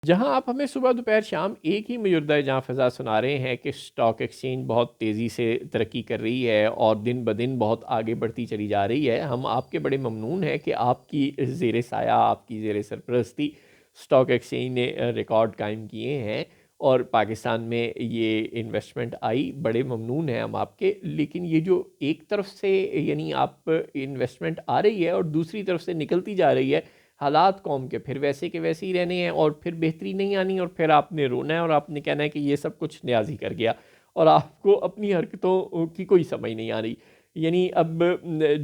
جہاں آپ ہمیں صبح دوپہر شام ایک ہی مجردہ جہاں فضا سنا رہے ہیں کہ اسٹاک ایکسچینج بہت تیزی سے ترقی کر رہی ہے اور دن بدن بہت آگے بڑھتی چلی جا رہی ہے، ہم آپ کے بڑے ممنون ہیں کہ آپ کی زیر سایہ، آپ کی زیر سرپرستی اسٹاک ایکسچینج نے ریکارڈ قائم کیے ہیں اور پاکستان میں یہ انویسٹمنٹ آئی، بڑے ممنون ہیں ہم آپ کے۔ لیکن یہ جو ایک طرف سے یعنی آپ انویسٹمنٹ آ رہی ہے اور دوسری طرف سے نکلتی جا رہی ہے، حالات قوم کے پھر ویسے کے ویسے ہی رہنے ہیں اور پھر بہتری نہیں آنی، اور پھر آپ نے رونا ہے اور آپ نے کہنا ہے کہ یہ سب کچھ نیازی کر گیا اور آپ کو اپنی حرکتوں کی کوئی سمجھ نہیں آ رہی۔ یعنی اب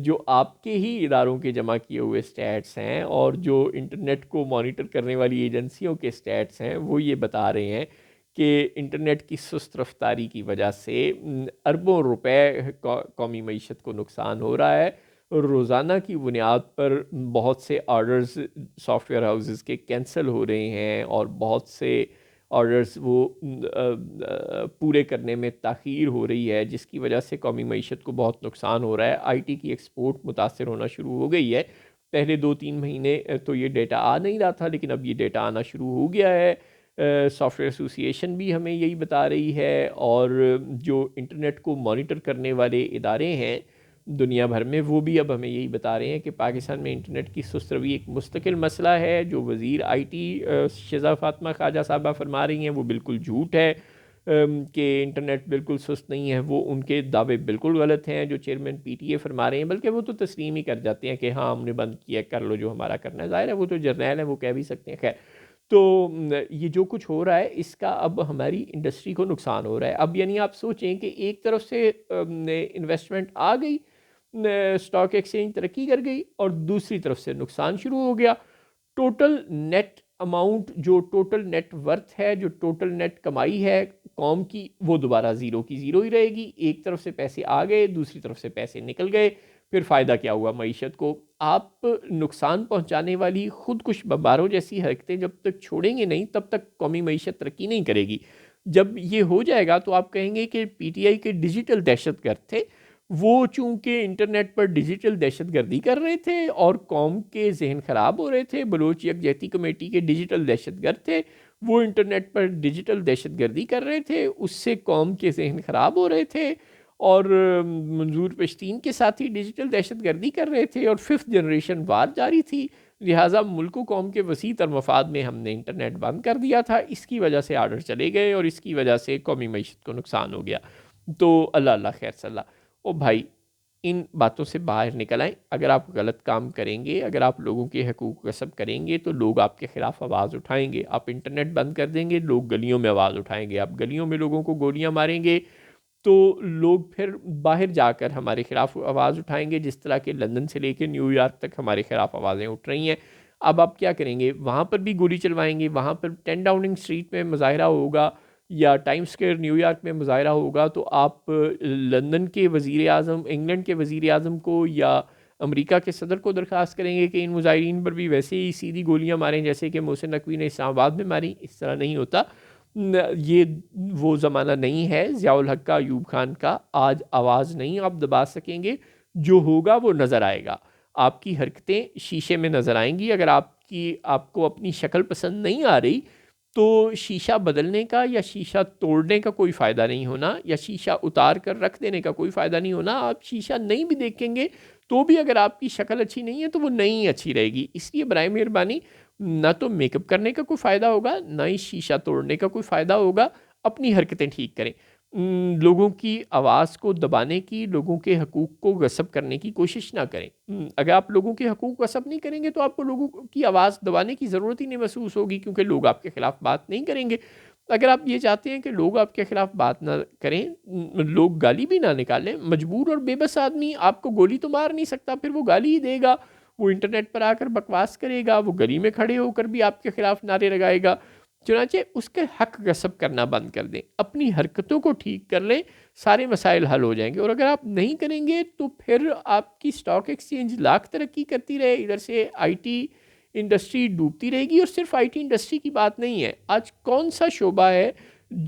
جو آپ کے ہی اداروں کے جمع کیے ہوئے سٹیٹس ہیں اور جو انٹرنیٹ کو مانیٹر کرنے والی ایجنسیوں کے سٹیٹس ہیں وہ یہ بتا رہے ہیں کہ انٹرنیٹ کی سست رفتاری کی وجہ سے اربوں روپے قومی معیشت کو نقصان ہو رہا ہے۔ روزانہ کی بنیاد پر بہت سے آرڈرز سافٹ ویئر ہاؤسز کے کینسل ہو رہے ہیں اور بہت سے آرڈرز وہ پورے کرنے میں تاخیر ہو رہی ہے، جس کی وجہ سے قومی معیشت کو بہت نقصان ہو رہا ہے۔ آئی ٹی کی ایکسپورٹ متاثر ہونا شروع ہو گئی ہے۔ پہلے 2-3 مہینے تو یہ ڈیٹا آ نہیں رہا تھا، لیکن اب یہ ڈیٹا آنا شروع ہو گیا ہے۔ سافٹ ویئر ایسوسی ایشن بھی ہمیں یہی بتا رہی ہے اور جو انٹرنیٹ کو مانیٹر کرنے والے ادارے ہیں دنیا بھر میں وہ بھی اب ہمیں یہی بتا رہے ہیں کہ پاکستان میں انٹرنیٹ کی سست روی ایک مستقل مسئلہ ہے۔ جو وزیر آئی ٹی شہزاد فاطمہ خواجہ صاحبہ فرما رہی ہیں وہ بالکل جھوٹ ہے کہ انٹرنیٹ بالکل سست نہیں ہے، وہ ان کے دعوے بالکل غلط ہیں۔ جو چیئرمین پی ٹی اے فرما رہے ہیں بلکہ وہ تو تسلیم ہی کر جاتے ہیں کہ ہاں ہم نے بند کیا، کر لو جو ہمارا کرنا ہے، ظاہر ہے وہ تو جرنیل ہیں، وہ کہہ بھی سکتے ہیں۔ خیر، تو یہ جو کچھ ہو رہا ہے اس کا اب ہماری انڈسٹری کو نقصان ہو رہا ہے۔ اب یعنی آپ سوچیں کہ ایک طرف سے انویسٹمنٹ آ گئی، اسٹاک ایکسچینج ترقی کر گئی اور دوسری طرف سے نقصان شروع ہو گیا۔ ٹوٹل نیٹ اماؤنٹ، جو ٹوٹل نیٹ ورتھ ہے، جو ٹوٹل نیٹ کمائی ہے قوم کی، وہ دوبارہ زیرو کی زیرو ہی رہے گی۔ ایک طرف سے پیسے آ گئے، دوسری طرف سے پیسے نکل گئے، پھر فائدہ کیا ہوا معیشت کو؟ آپ نقصان پہنچانے والی خود کش بمباروں جیسی حرکتیں جب تک چھوڑیں گے نہیں تب تک قومی معیشت ترقی نہیں کرے گی۔ جب یہ ہو جائے گا تو آپ کہیں گے کہ پی ٹی آئی کے ڈیجیٹل دہشت گرد تھے، وہ چونکہ انٹرنیٹ پر ڈیجیٹل دہشت گردی کر رہے تھے اور قوم کے ذہن خراب ہو رہے تھے، بلوچ یکجہتی کمیٹی کے ڈیجیٹل دہشت گرد تھے، وہ انٹرنیٹ پر ڈیجیٹل دہشت گردی کر رہے تھے، اس سے قوم کے ذہن خراب ہو رہے تھے اور منظور پشتین کے ساتھ ہی ڈیجیٹل دہشت گردی کر رہے تھے اور 5th جنریشن وار جاری تھی۔ لہٰذا ملک و قوم کے وسیع تر مفاد میں ہم نے انٹرنیٹ بند کر دیا تھا، اس کی وجہ سے آرڈر چلے گئے اور اس کی وجہ سے قومی معیشت کو نقصان ہو گیا۔ تو اللہ اللہ خیر صلی اللہ۔ او بھائی، ان باتوں سے باہر نکل آئیں۔ اگر آپ غلط کام کریں گے، اگر آپ لوگوں کے حقوق غصب کریں گے تو لوگ آپ کے خلاف آواز اٹھائیں گے۔ آپ انٹرنیٹ بند کر دیں گے، لوگ گلیوں میں آواز اٹھائیں گے۔ آپ گلیوں میں لوگوں کو گولیاں ماریں گے تو لوگ پھر باہر جا کر ہمارے خلاف آواز اٹھائیں گے، جس طرح کہ لندن سے لے کے نیو یارک تک ہمارے خلاف آوازیں اٹھ رہی ہیں۔ اب آپ کیا کریں گے؟ وہاں پر بھی گولی چلوائیں گے؟ وہاں پر 10 ڈاؤننگ اسٹریٹ میں مظاہرہ ہوگا یا ٹائم سکوائر نیو یارک میں مظاہرہ ہوگا تو آپ لندن کے وزیر اعظم، انگلینڈ کے وزیر اعظم کو یا امریکہ کے صدر کو درخواست کریں گے کہ ان مظاہرین پر بھی ویسے ہی سیدھی گولیاں ماریں جیسے کہ محسن نقوی نے اسلام آباد میں ماری؟ اس طرح نہیں ہوتا۔ یہ وہ زمانہ نہیں ہے ضیاء الحق کا، ایوب خان کا۔ آج آواز نہیں آپ دبا سکیں گے، جو ہوگا وہ نظر آئے گا۔ آپ کی حرکتیں شیشے میں نظر آئیں گی۔ اگر آپ کو اپنی شکل پسند نہیں آ رہی تو شیشہ بدلنے کا یا شیشہ توڑنے کا کوئی فائدہ نہیں ہونا، یا شیشہ اتار کر رکھ دینے کا کوئی فائدہ نہیں ہونا۔ آپ شیشہ نہیں بھی دیکھیں گے تو بھی اگر آپ کی شکل اچھی نہیں ہے تو وہ نہیں اچھی رہے گی۔ اس لیے برائے مہربانی نہ تو میک اپ کرنے کا کوئی فائدہ ہوگا، نہ ہی شیشہ توڑنے کا کوئی فائدہ ہوگا۔ اپنی حرکتیں ٹھیک کریں۔ لوگوں کی آواز کو دبانے کی، لوگوں کے حقوق کو غصب کرنے کی کوشش نہ کریں۔ اگر آپ لوگوں کے حقوق غصب نہیں کریں گے تو آپ کو لوگوں کی آواز دبانے کی ضرورت ہی نہیں محسوس ہوگی، کیونکہ لوگ آپ کے خلاف بات نہیں کریں گے۔ اگر آپ یہ چاہتے ہیں کہ لوگ آپ کے خلاف بات نہ کریں، لوگ گالی بھی نہ نکالیں، مجبور اور بے بس آدمی آپ کو گولی تو مار نہیں سکتا، پھر وہ گالی ہی دے گا، وہ انٹرنیٹ پر آ کر بکواس کرے گا، وہ گلی میں کھڑے ہو کر بھی آپ کے خلاف نعرے لگائے گا۔ چنانچہ اس کے حق غصب کرنا بند کر دیں، اپنی حرکتوں کو ٹھیک کر لیں، سارے مسائل حل ہو جائیں گے۔ اور اگر آپ نہیں کریں گے تو پھر آپ کی اسٹاک ایکسچینج لاکھ ترقی کرتی رہے، ادھر سے آئی ٹی انڈسٹری ڈوبتی رہے گی۔ اور صرف آئی ٹی انڈسٹری کی بات نہیں ہے، آج کون سا شعبہ ہے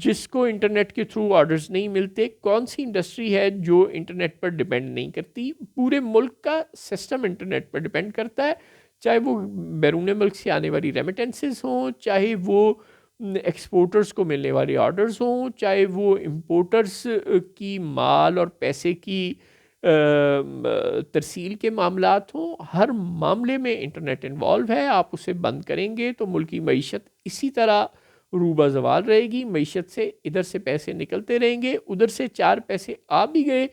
جس کو انٹرنیٹ کے تھرو آرڈرز نہیں ملتے؟ کون سی انڈسٹری ہے جو انٹرنیٹ پر ڈیپینڈ نہیں کرتی؟ پورے ملک کا سسٹم انٹرنیٹ پر ڈیپینڈ کرتا ہے۔ چاہے وہ بیرون ملک سے آنے والی ریمیٹنسز ہوں، چاہے وہ ایکسپورٹرز کو ملنے والے آرڈرز ہوں، چاہے وہ امپورٹرز کی مال اور پیسے کی ترسیل کے معاملات ہوں، ہر معاملے میں انٹرنیٹ انوالو ہے. آپ اسے بند کریں گے تو ملکی معیشت اسی طرح روبہ زوال رہے گی. معیشت سے ادھر سے پیسے نکلتے رہیں گے، ادھر سے چار پیسے آ بھی گئے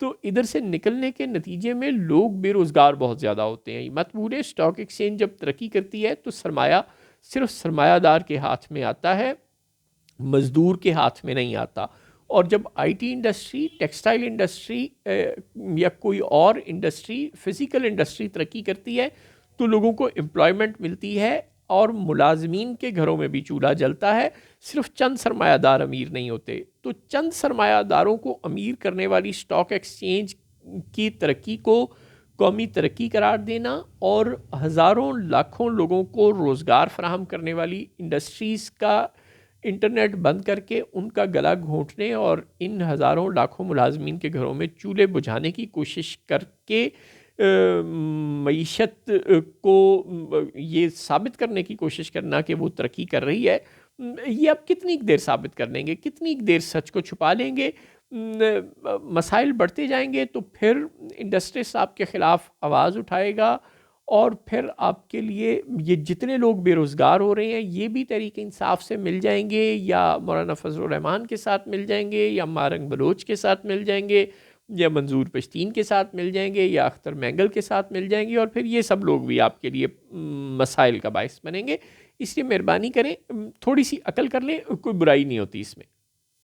تو ادھر سے نکلنے کے نتیجے میں لوگ بے روزگار بہت زیادہ ہوتے ہیں. مت بھولیں اسٹاک ایکسچینج جب ترقی کرتی ہے تو سرمایہ صرف سرمایہ دار کے ہاتھ میں آتا ہے، مزدور کے ہاتھ میں نہیں آتا. اور جب I T industry, textile industry یا کوئی اور انڈسٹری، فزیکل انڈسٹری ترقی کرتی ہے تو لوگوں کو امپلائمنٹ ملتی ہے اور ملازمین کے گھروں میں بھی چولہا جلتا ہے. صرف چند سرمایہ دار امیر نہیں ہوتے. تو چند سرمایہ داروں کو امیر کرنے والی اسٹاک ایکسچینج کی ترقی کو قومی ترقی قرار دینا اور ہزاروں لاکھوں لوگوں کو روزگار فراہم کرنے والی انڈسٹریز کا انٹرنیٹ بند کر کے ان کا گلا گھونٹنے اور ان ہزاروں لاکھوں ملازمین کے گھروں میں چولہے بجھانے کی کوشش کر کے معیشت کو یہ ثابت کرنے کی کوشش کرنا کہ وہ ترقی کر رہی ہے، یہ اب کتنی دیر ثابت کر لیں گے، کتنی دیر سچ کو چھپا لیں گے. مسائل بڑھتے جائیں گے تو پھر انڈسٹریز آپ کے خلاف آواز اٹھائے گا اور پھر آپ کے لیے یہ جتنے لوگ بے روزگار ہو رہے ہیں یہ بھی تحریک انصاف سے مل جائیں گے یا مولانا فضل الرحمان کے ساتھ مل جائیں گے یا مارنگ بلوچ کے ساتھ مل جائیں گے یا منظور پشتین کے ساتھ مل جائیں گے یا اختر مینگل کے ساتھ مل جائیں گے، اور پھر یہ سب لوگ بھی آپ کے لیے مسائل کا باعث بنیں گے. اس لیے مہربانی کریں، تھوڑی سی عقل کر لیں، کوئی برائی نہیں ہوتی اس میں.